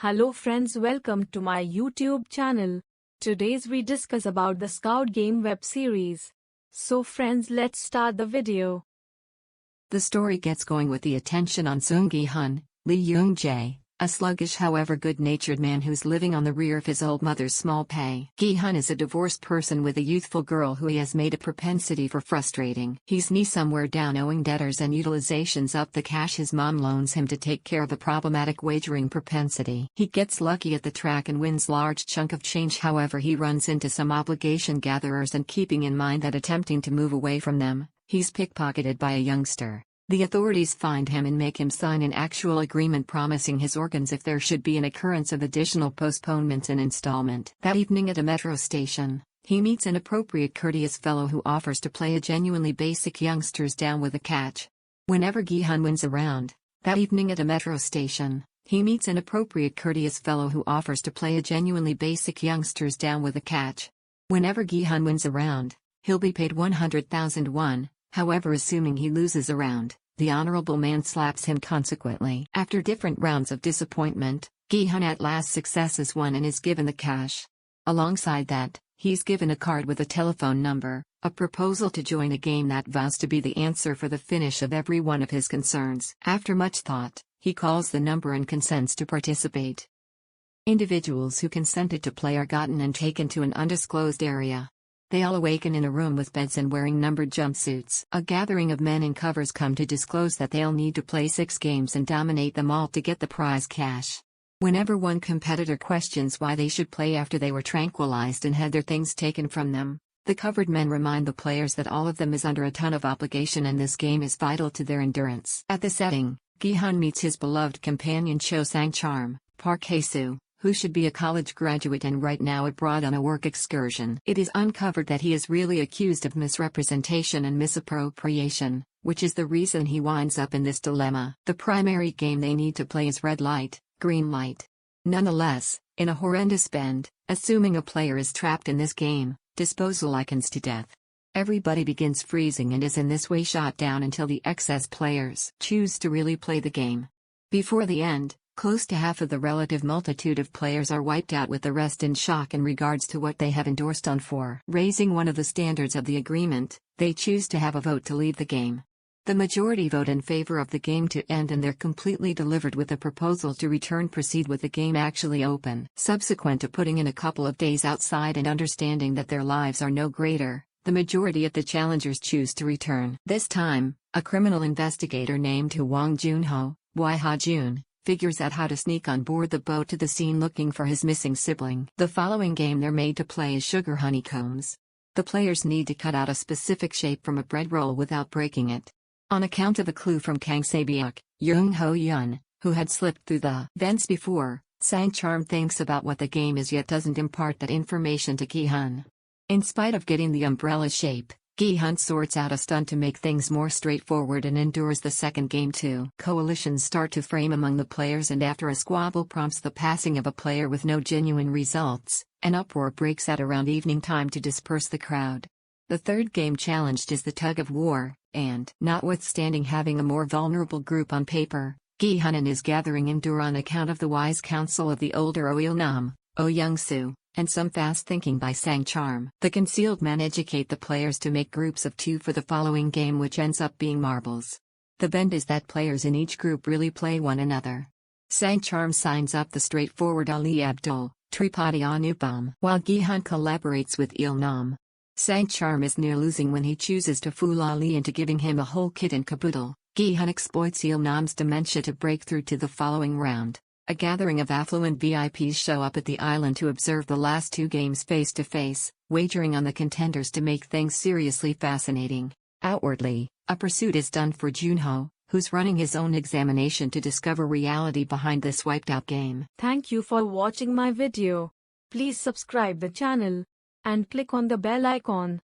Hello friends, welcome to my YouTube channel. Today's we discuss about the Squid Game web series. So friends, let's start the video. The story gets going with the attention on Seong Gi-hun, Lee Young-jae, a sluggish however good-natured man who's living on the rear of his old mother's small pay. Gi-hun is a divorced person with a youthful girl who he has made a propensity for frustrating. He's knee somewhere down owing debtors and utilizations up the cash his mom loans him to take care of a problematic wagering propensity. He gets lucky at the track and wins large chunk of change, however he runs into some obligation gatherers, and keeping in mind that attempting to move away from them, he's pickpocketed by a youngster. The authorities find him and make him sign an actual agreement promising his organs if there should be an occurrence of additional postponements in installment. That evening at a metro station, he meets an appropriate courteous fellow who offers to play a genuinely basic youngsters down with a catch. Whenever Gi-hun wins a round, that evening at a metro station, he meets an appropriate courteous fellow who offers to play a genuinely basic youngsters down with a catch. Whenever Gi-hun wins a round, he'll be paid 100,000 won, however assuming he loses a round, the honorable man slaps him consequently. After different rounds of disappointment, Gi-hun at last successes one and is given the cash. Alongside that, he's given a card with a telephone number, a proposal to join a game that vows to be the answer for the finish of every one of his concerns. After much thought, he calls the number and consents to participate. Individuals who consented to play are gotten and taken to an undisclosed area. They all awaken in a room with beds and wearing numbered jumpsuits. A gathering of men in covers come to disclose that they'll need to play 6 games and dominate them all to get the prize cash. Whenever one competitor questions why they should play after they were tranquilized and had their things taken from them, the covered men remind the players that all of them is under a ton of obligation and this game is vital to their endurance. At the setting, Gi-hun meets his beloved companion Cho Sang-charm, Park Hae-soo, who should be a college graduate and right now abroad on a work excursion. It is uncovered that he is really accused of misrepresentation and misappropriation, which is the reason he winds up in this dilemma. The primary game they need to play is red light, green light. Nonetheless, in a horrendous bend, assuming a player is trapped in this game, disposal likens to death. Everybody begins freezing and is in this way shot down until the excess players choose to really play the game. Before the end, close to half of the relative multitude of players are wiped out, with the rest in shock in regards to what they have endorsed on for raising one of the standards of the agreement. They choose to have a vote to leave the game. The majority vote in favor of the game to end, and they're completely delivered with a proposal to return proceed with the game actually open. Subsequent to putting in a couple of days outside and understanding that their lives are no greater, the majority of the challengers choose to return. This time, a criminal investigator named Hwang Jun-ho, Wai Ha-jun, figures out how to sneak on board the boat to the scene looking for his missing sibling. The following game they're made to play is Sugar Honeycombs. The players need to cut out a specific shape from a bread roll without breaking it. On account of a clue from Kang Se-byuk, Young Ho-yeon, who had slipped through the vents before, Sang-charm thinks about what the game is yet doesn't impart that information to Gi-hun. In spite of getting the umbrella shape, Gi-hun sorts out a stunt to make things more straightforward and endures the second game too. Coalitions start to frame among the players, and after a squabble prompts the passing of a player with no genuine results, an uproar breaks out around evening time to disperse the crowd. The third game challenged is the tug of war, and notwithstanding having a more vulnerable group on paper, Gi-hun and his gathering endure on account of the wise counsel of the older Oh Il-nam, Oh Young-soo, and some fast thinking by Sang-charm. The concealed men educate the players to make groups of 2 for the following game, which ends up being marbles. The bend is that players in each group really play one another. Sang-charm signs up the straightforward Ali Abdul, Tripati Anupam, while Gi-hun collaborates with Il-nam. Sang-charm is near losing when he chooses to fool Ali into giving him a whole kit and caboodle. Gi-hun exploits Il-nam's dementia to break through to the following round. A gathering of affluent VIPs show up at the island to observe the last 2 games face to face, wagering on the contenders to make things seriously fascinating. Outwardly, a pursuit is done for Junho, who's running his own examination to discover reality behind this wiped out game. Thank you for watching my video. Please subscribe the channel and click on the bell icon.